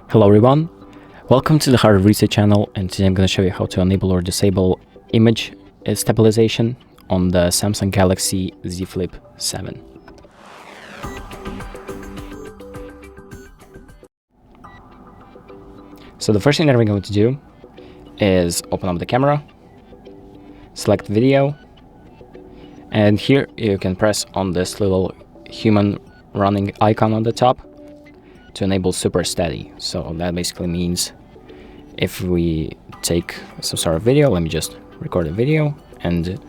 Hello everyone, welcome to the HardReset channel, and today I'm going to show you how to enable or disable image stabilization on the Samsung Galaxy Z Flip 7. So the first thing that we're going to do is open up the camera, select video, and here you can press on this little human running icon on the top to enable super steady. So that basically means if we take some sort of video, let me just record a video, and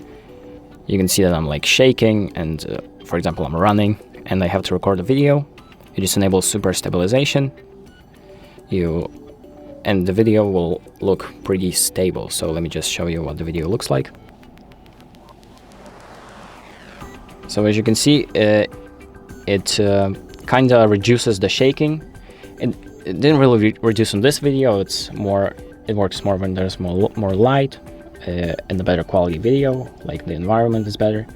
you can see that I'm like shaking, and for example I'm running and I have to record a video. You just enable super stabilization, and the video will look pretty stable. So let me just show you what the video looks like. So as you can see, it kind of reduces the shaking. It didn't really reduce in this video. It works more when there's more light and a better quality video, like the environment is better.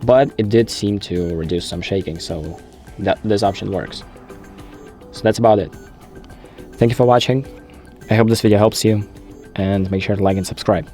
But it did seem to reduce some shaking, so this option works. So that's about it. Thank you for watching. I hope this video helps you, and make sure to like and subscribe.